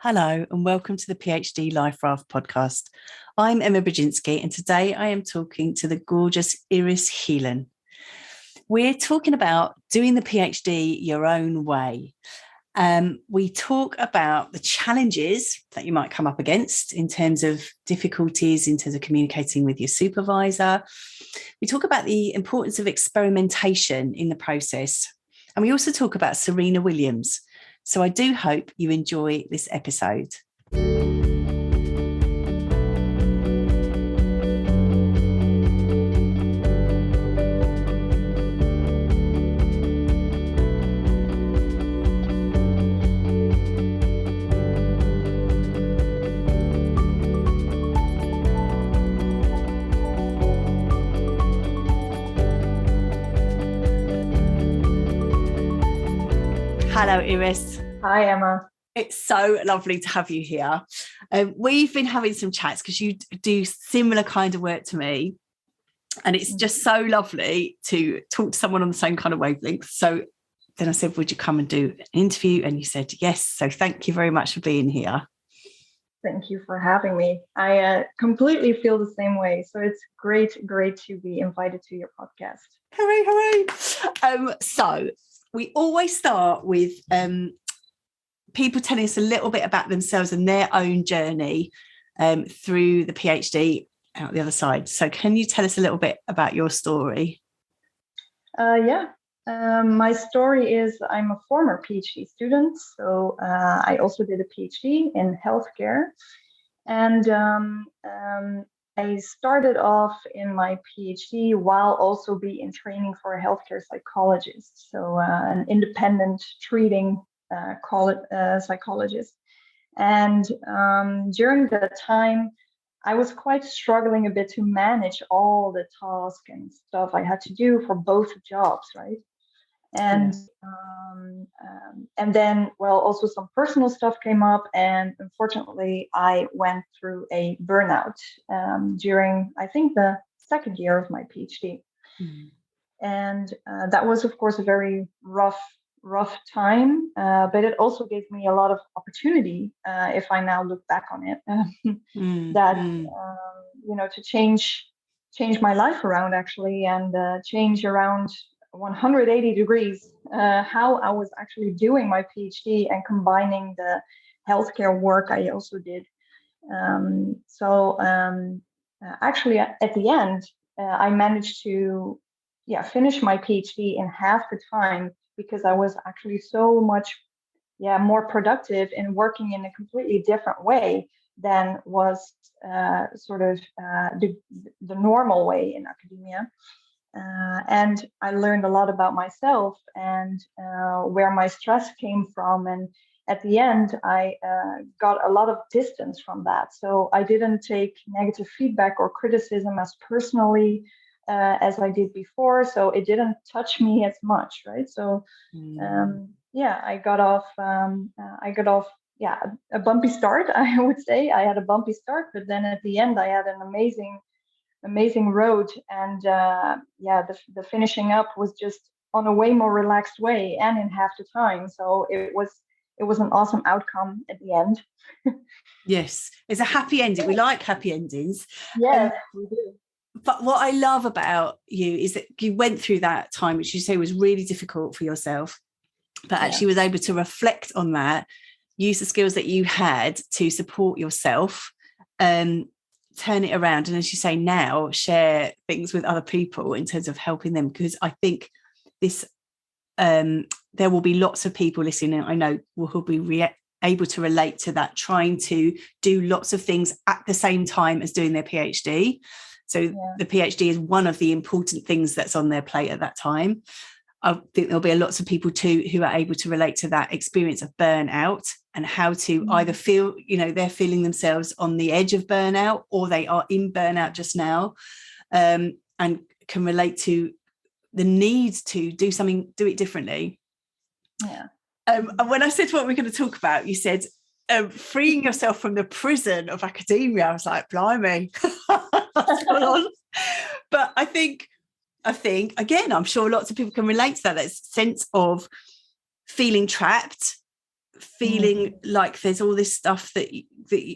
Hello and welcome to the PhD Life Raft podcast. I'm Emma Brzezinski and today I am talking to the gorgeous Ires Ghelien. We're talking about doing the PhD your own way. We talk about the challenges that you might come up against in terms of difficulties, in terms of communicating with your supervisor. We talk about the importance of experimentation in the process. And we also talk about Serena Williams. So I do hope you enjoy this episode. Hello, Ires. Hi, Emma. It's so lovely to have you here. We've been having some chats because you do similar kind of work to me. And it's just so lovely to talk to someone on the same kind of wavelength. So then I said, would you come and do an interview? And you said, yes. So thank you very much for being here. Thank you for having me. I completely feel the same way. So it's great to be invited to your podcast. Hooray. So we always start with people telling us a little bit about themselves and their own journey through the PhD out the other side. So can you tell us a little bit about your story? My story is I'm a former PhD student. So I also did a PhD in healthcare. And I started off in my PhD while also being in training for a healthcare psychologist. So an independent treating psychologist. And during that time, I was quite struggling a bit to manage all the tasks and stuff I had to do for both jobs, right? And then, also some personal stuff came up, and unfortunately, I went through a burnout during, I think, the second year of my PhD. Mm. And that was, of course, a very rough time, but it also gave me a lot of opportunity, if I now look back on it, to change my life around, actually, and change around 180 degrees how I was actually doing my PhD and combining the healthcare work I also did. Actually, at the end, I managed to finish my PhD in half the time because I was actually so much more productive in working in a completely different way than was the normal way in academia. And I learned a lot about myself and where my stress came from. And at the end, I got a lot of distance from that. So I didn't take negative feedback or criticism as personally as I did before. So it didn't touch me as much, right? So I got off a bumpy start, I would say. I had a bumpy start, but then at the end, I had an amazing road, and the finishing up was just on a way more relaxed way and in half the time. So it was an awesome outcome at the end. Yes, it's a happy ending. We like happy endings. Yes, we do. But what I love about you is that you went through that time, which you say was really difficult for yourself, but actually was able to reflect on that, use the skills that you had to support yourself, turn it around, and as you say now, share things with other people in terms of helping them. Because I think this, there will be lots of people listening, I know, who'll be able to relate to that, trying to do lots of things at the same time as doing their PhD. So the PhD is one of the important things that's on their plate at that time. I think there'll be lots of people too who are able to relate to that experience of burnout and how to either feel, they're feeling themselves on the edge of burnout or they are in burnout just now, and can relate to the need to do it differently. Yeah. And when I said what we're going to talk about, you said freeing yourself from the prison of academia. I was like, blimey, what's going on? But I think, again, I'm sure lots of people can relate to that sense of feeling trapped, feeling like there's all this stuff that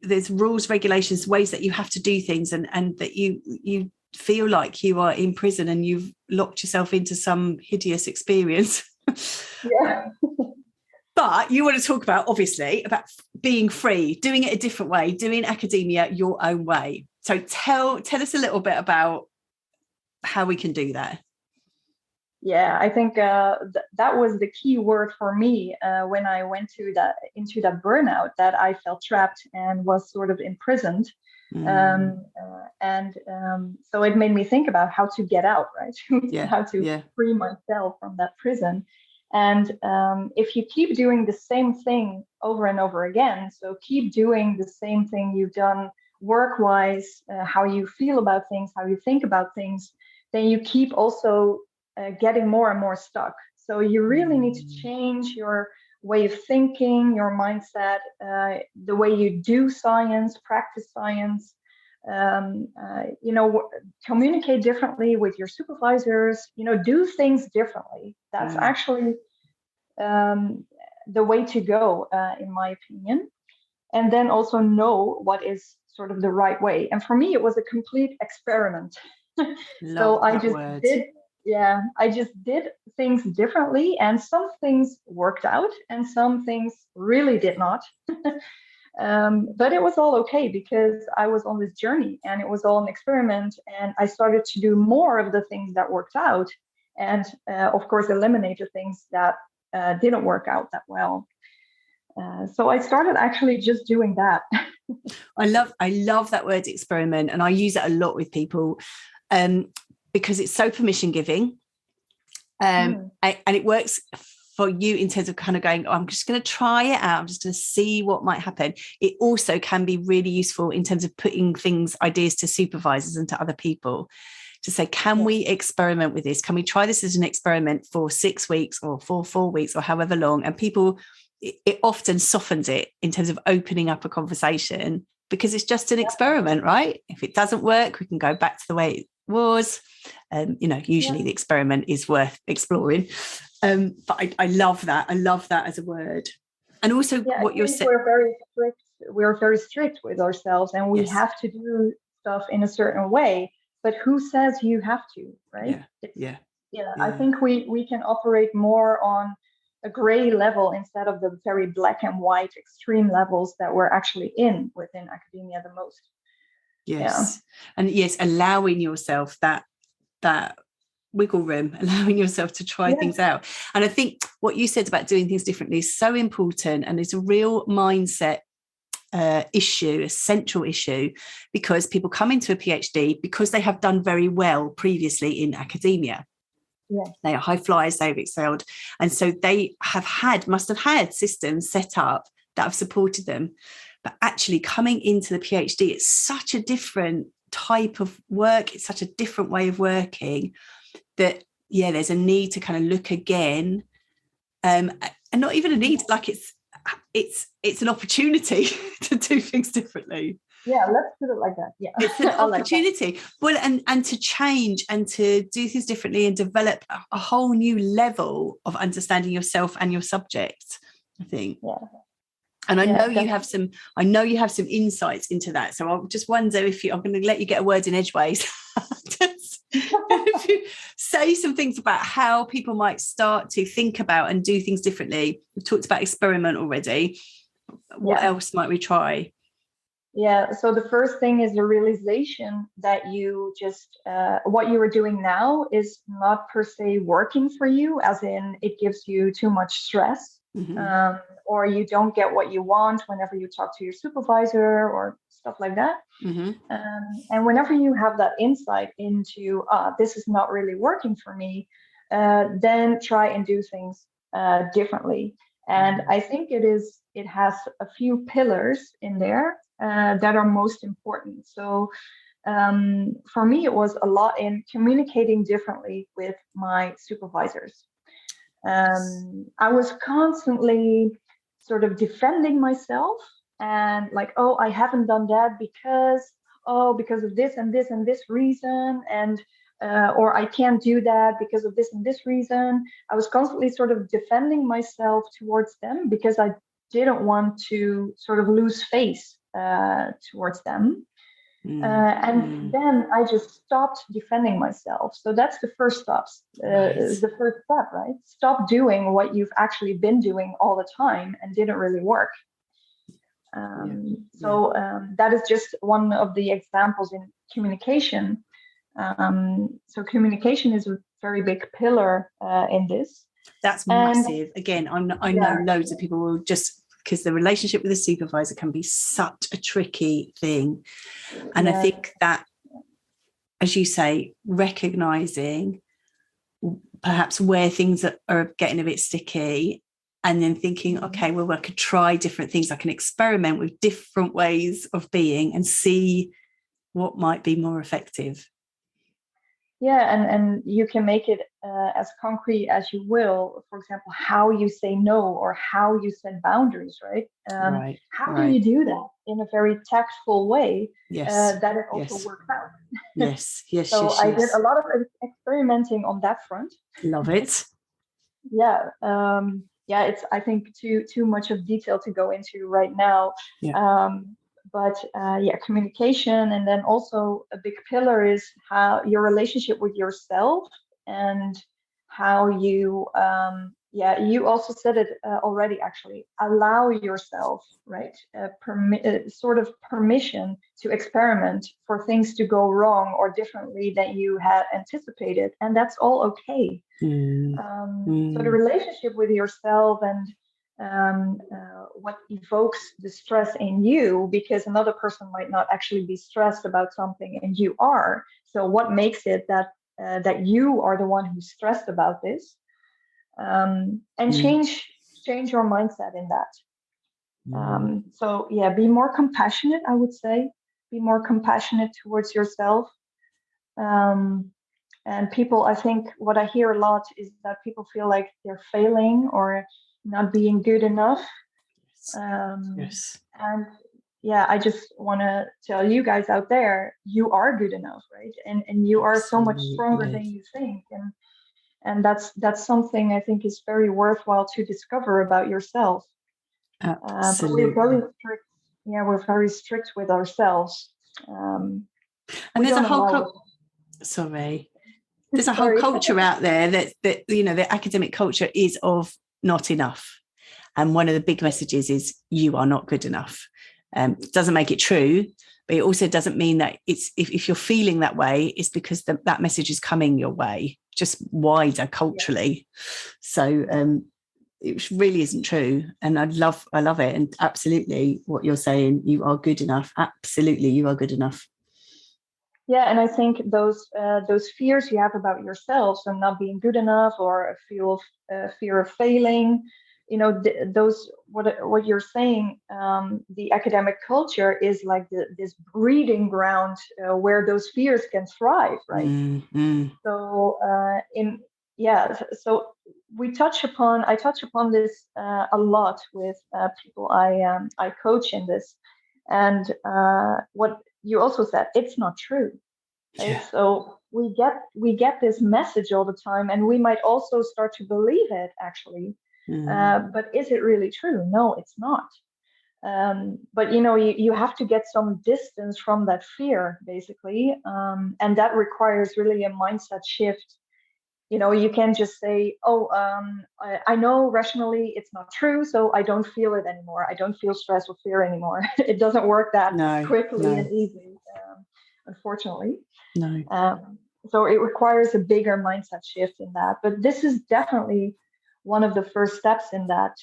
there's rules, regulations, ways that you have to do things, and that you feel like you are in prison and you've locked yourself into some hideous experience. Yeah. But you want to talk about, obviously, about being free, doing it a different way, doing academia your own way. So tell us a little bit about how we can do that. Yeah, I think that was the key word for me when I went into that burnout, that I felt trapped and was sort of imprisoned. So it made me think about how to get out, right? How to free myself from that prison. And if you keep doing the same thing over and over again, so keep doing the same thing you've done work-wise, how you feel about things, how you think about things, then you keep also getting more and more stuck. So you really need to change your way of thinking, your mindset, the way you do science, practice science, communicate differently with your supervisors, do things differently. That's actually the way to go, in my opinion. And then also know what is sort of the right way. And for me, it was a complete experiment. So I just did things differently, and some things worked out and some things really did not. But it was all okay because I was on this journey and it was all an experiment, and I started to do more of the things that worked out, and of course eliminate the things that didn't work out that well. So I started actually just doing that. I love that word experiment, and I use it a lot with people because it's so permission giving, and it works for you in terms of kind of going, I'm just going to try it out, I'm just going to see what might happen. It also can be really useful in terms of putting ideas to supervisors and to other people to say, can we experiment with this? Can we try this as an experiment for 6 weeks or for 4 weeks or however long? And people, it often softens it in terms of opening up a conversation, because it's just an experiment, right? If it doesn't work, we can go back to the way it was. Usually the experiment is worth exploring. But I love that. I love that as a word. And also what you're saying. We're very strict with ourselves, and we have to do stuff in a certain way. But who says you have to, right? I think we can operate more on a gray level instead of the very black and white extreme levels that we're actually in within academia the most. And allowing yourself that wiggle room, allowing yourself to try things out. And I think what you said about doing things differently is so important, and it's a real mindset issue, a central issue, because people come into a PhD because they have done very well previously in academia. They are high flyers, they've excelled, and so they must have had systems set up that have supported them. But actually coming into the PhD, it's such a different type of work, it's such a different way of working, that there's a need to kind of look again, and not even a need, like it's an opportunity to do things differently. Let's put it like that. It's an opportunity. Well, and to change and to do things differently and develop a whole new level of understanding yourself and your subject, I think. And I know you have some insights into that. So I'll just wonder I'm going to let you get a word in edgeways. If you say some things about how people might start to think about and do things differently. We've talked about experiment already. What else might we try? So the first thing is the realization that you just, what you are doing now is not per se working for you, as in it gives you too much stress, or you don't get what you want whenever you talk to your supervisor or stuff like that. And whenever you have that insight into, this is not really working for me, then try and do things differently. And I think it has a few pillars in there that are most important. So for me, it was a lot in communicating differently with my supervisors. I was constantly sort of defending myself and like, I haven't done that because of this and this and this reason, and or I can't do that because of this and this reason. I was constantly sort of defending myself towards them because I didn't want to sort of lose face towards them. And then I just stopped defending myself. So that's the first step. The first step, right? Stop doing what you've actually been doing all the time and didn't really work. That is just one of the examples in communication. So communication is a very big pillar in this. That's massive. Again, I know loads of people will just, because the relationship with a supervisor can be such a tricky thing. And I think that, as you say, recognizing perhaps where things are getting a bit sticky, and then thinking, okay, well, I could try different things. I can experiment with different ways of being and see what might be more effective. Yeah, and you can make it as concrete as you will. For example, how you say no or how you set boundaries, right? How do you do that in a very tactful way that it also works out? Yes. So I did a lot of experimenting on that front. Love it. It's, I think, too much of detail to go into right now. But communication, and then also a big pillar is how your relationship with yourself, and how you you also said it already, actually, allow yourself, right, sort of permission to experiment for things to go wrong or differently than you had anticipated, and that's all okay. So the relationship with yourself and what evokes the stress in you, because another person might not actually be stressed about something and you are. So what makes it that you are the one who's stressed about this? And change your mindset in that. So be more compassionate, I would say. Be more compassionate towards yourself. And people, I think what I hear a lot is that people feel like they're failing or not being good enough. And I just want to tell you guys out there, you are good enough, right? And you are so much stronger than you think. And that's something I think is very worthwhile to discover about yourself. But we're very strict. Yeah, we're very strict with ourselves. And there's a whole there's a whole culture out there that the academic culture is of not enough. And one of the big messages is you are not good enough. It doesn't make it true, but it also doesn't mean that it's if you're feeling that way, it's because that message is coming your way, just wider culturally. So it really isn't true. And I love it. And absolutely what you're saying, you are good enough. Absolutely, you are good enough. Yeah, and I think those fears you have about yourselves and not being good enough, or a fear of failing, those what you're saying, the academic culture is like this breeding ground where those fears can thrive, right? So so I touch upon this a lot with people I coach in this, and what you also said, it's not true, right? Yeah. So we get this message all the time, and we might also start to believe it, actually. But is it really true? No, it's not. But you have to get some distance from that fear, basically, and that requires really a mindset shift. You can't just say, I know rationally it's not true, so I don't feel it anymore. I don't feel stress or fear anymore. It doesn't work that quickly and easily, unfortunately. So it requires a bigger mindset shift in that. But this is definitely one of the first steps in that,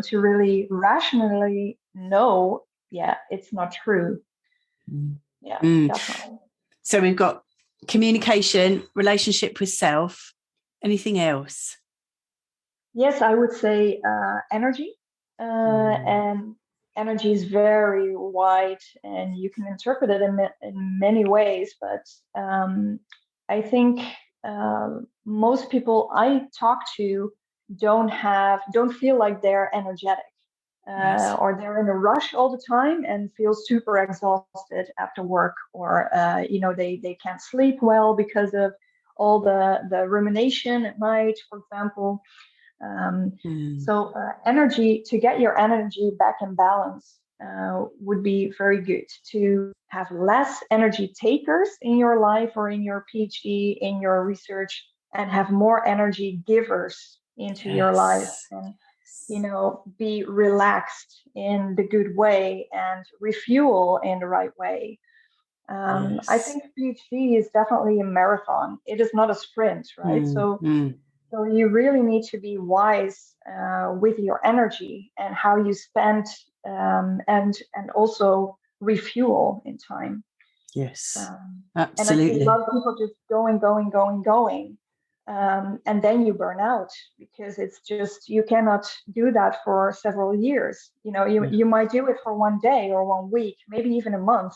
to really rationally know, it's not true. Definitely. So we've got communication, relationship with self. Anything else? Yes, I would say energy. And energy is very wide, and you can interpret it in many ways. But I think most people I talk to don't feel like they're energetic, or they're in a rush all the time and feel super exhausted after work, or they can't sleep well because of all the rumination at night, for example. So energy, to get your energy back in balance, would be very good to have less energy takers in your life or in your PhD, in your research, and have more energy givers into your life, and be relaxed in the good way and refuel in the right way. I think PhD is definitely a marathon. It is not a sprint, right? So you really need to be wise with your energy and how you spend, and also refuel in time. Yes, absolutely. absolutely. And I see a lot of people just going, and then you burn out, because it's just, you cannot do that for several years. You might do it for one day or 1 week, maybe even a month,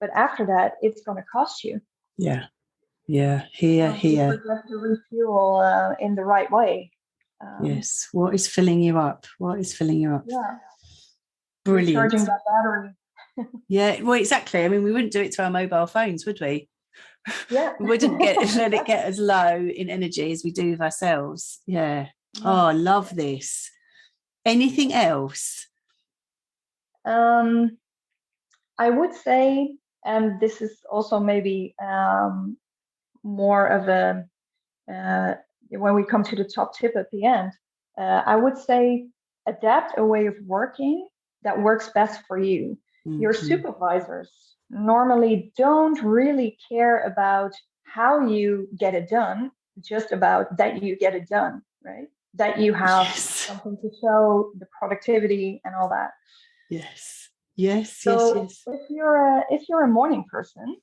but after that, it's going to cost you. Yeah. Here. You forget to refuel in the right way. Yes. What is filling you up? Yeah. Brilliant. Recharging that battery. Yeah. Well, exactly. I mean, we wouldn't do it to our mobile phones, would we? Yeah. We wouldn't let it get as low in energy as we do with ourselves. Yeah. Oh, I love this. Anything else? I would say, and this is also maybe more of a, when we come to the top tip at the end, I would say adapt a way of working that works best for you. Your supervisors normally don't really care about how you get it done, just about that you get it done, right? That you have something to show, the productivity and all that. Yes. If you're a morning person,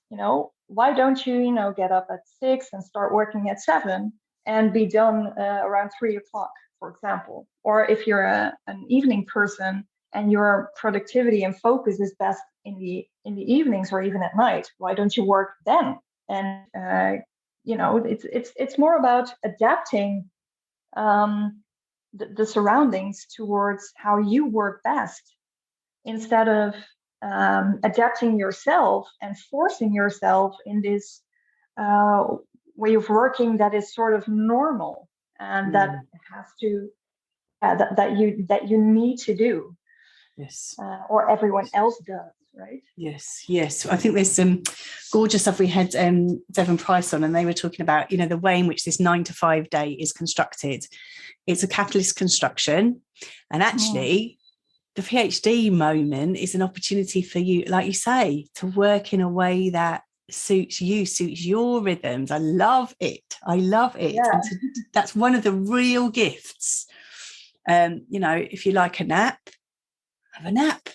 why don't you, get up at 6 and start working at 7 and be done around 3 o'clock, for example? Or if you're an evening person and your productivity and focus is best in the evenings or even at night, why don't you work then? And it's more about adapting the surroundings towards how you work best, instead of adapting yourself and forcing yourself in this way of working that is sort of normal and that has to that you need to do. Or everyone else does, right? Yes. I think there's some gorgeous stuff. We had Devon Price on, and they were talking about, the way in which this 9 to 5 day is constructed. It's a capitalist construction, and actually the PhD moment is an opportunity for you, like you say, to work in a way that suits you, suits your rhythms. I love it. Yeah. And that's one of the real gifts. If you like a nap, have a nap.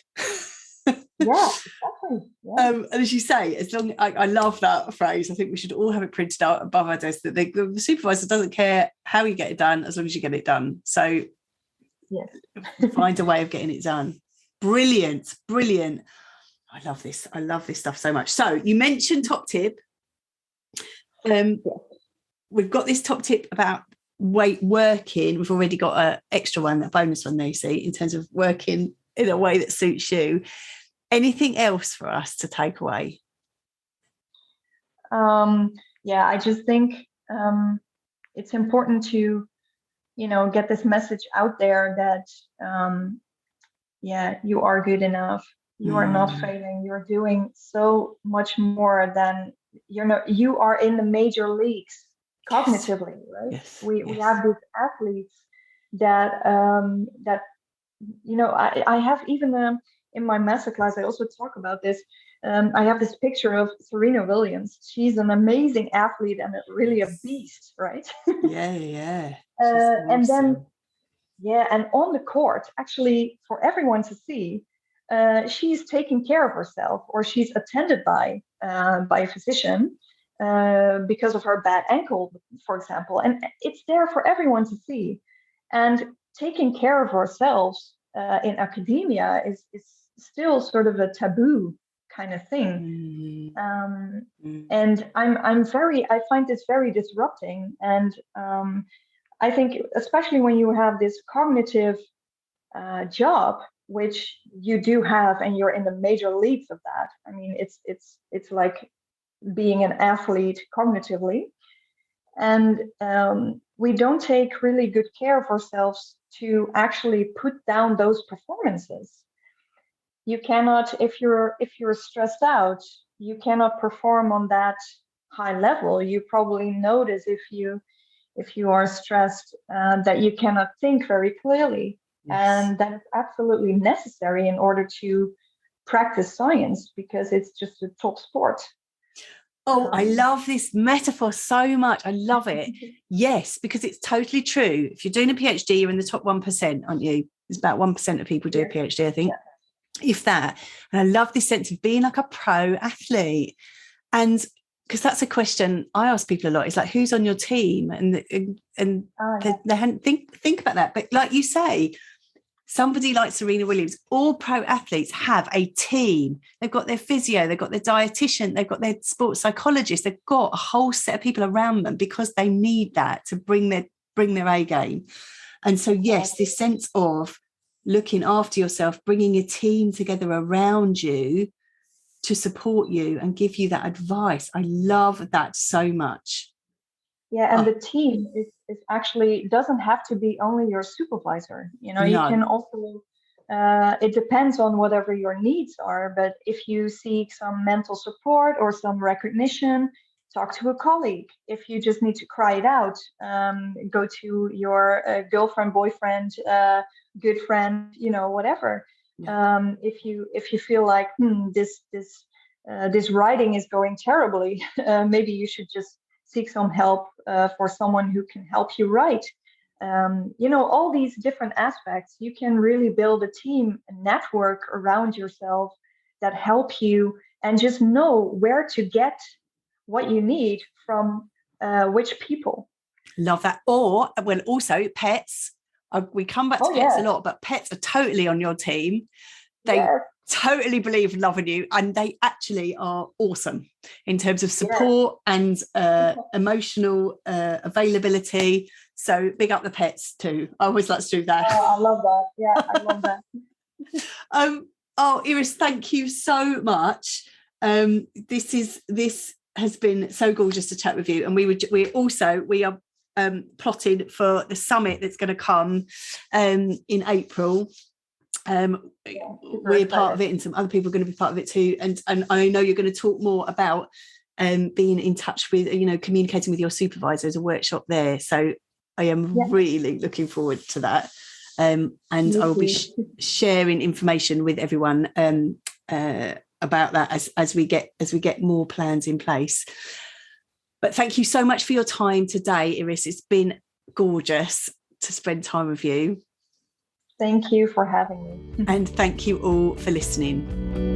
Yeah, exactly. Yeah. And as you say, as long I love that phrase. I think we should all have it printed out above our desk that the supervisor doesn't care how you get it done, as long as you get it done. So find a way of getting it done. Brilliant. I love this stuff so much. So you mentioned top tip. We've got this top tip about working. We've already got an extra one, a bonus one there, you see, in terms of working in a way that suits you. Anything else for us to take away? I just think it's important to get this message out there that you are good enough, you are not failing, you're doing so much more than you are in the major leagues cognitively, right? We have these athletes that I have even in my masterclass, I also talk about this. I have this picture of Serena Williams. She's an amazing athlete and really a beast, right? Yeah. And then, and on the court, actually, for everyone to see, she's taking care of herself, or she's attended by a physician because of her bad ankle, for example. And it's there for everyone to see. And taking care of ourselves in academia is still sort of a taboo kind of thing. And I find this very disrupting. And I think especially when you have this cognitive job, which you do have, and you're in the major leagues of that. I mean, it's like being an athlete cognitively. And we don't take really good care of ourselves to actually put down those performances. You cannot, if you're stressed out, you cannot perform on that high level. You probably notice if you are stressed that you cannot think very clearly. Yes. And that is absolutely necessary in order to practice science, because it's just a top sport. Oh, I love this metaphor so much. I love it. Yes, because it's totally true. If you're doing a PhD, you're in the top 1%, aren't you? It's about 1% of people do a PhD, I think. Yeah. If that. And I love this sense of being like a pro athlete. And because that's a question I ask people a lot. It's like, who's on your team? And they hadn't think about that. But like you say, somebody like Serena Williams, all pro athletes have a team. They've got their physio, they've got their dietitian, they've got their sports psychologist. They've got a whole set of people around them because they need that to bring their A game. And so, yes, this sense of looking after yourself, bringing a team together around you to support you and give you that advice. I love that so much. Yeah, and the team is actually doesn't have to be only your supervisor. You know, you can also, it depends on whatever your needs are. But if you seek some mental support or some recognition, talk to a colleague. If you just need to cry it out, go to your girlfriend, boyfriend, good friend, you know, whatever. Yeah. If you feel like this writing is going terribly, maybe you should just seek some help for someone who can help you write. You know, all these different aspects, you can really build a team, a network around yourself that help you, and just know where to get what you need from which people. Love that. Or, well, also pets. We come back to pets a lot, but pets are totally on your team. They totally believe in loving you, and they actually are awesome in terms of support and emotional availability. So big up the pets too. I always like to do that. Oh, I love that. Yeah, I love that. Oh, Ires, thank you so much. This has been so gorgeous to chat with you, and we are plotted for the summit that's going to come in April. We're part of it, and some other people are going to be part of it too, and I know you're going to talk more about being in touch with, you know, communicating with your supervisor as a workshop there. So I am really looking forward to that, and I will be sharing information with everyone about that as we get more plans in place. But thank you so much for your time today, Ires. It's been gorgeous to spend time with you. Thank you for having me. And thank you all for listening.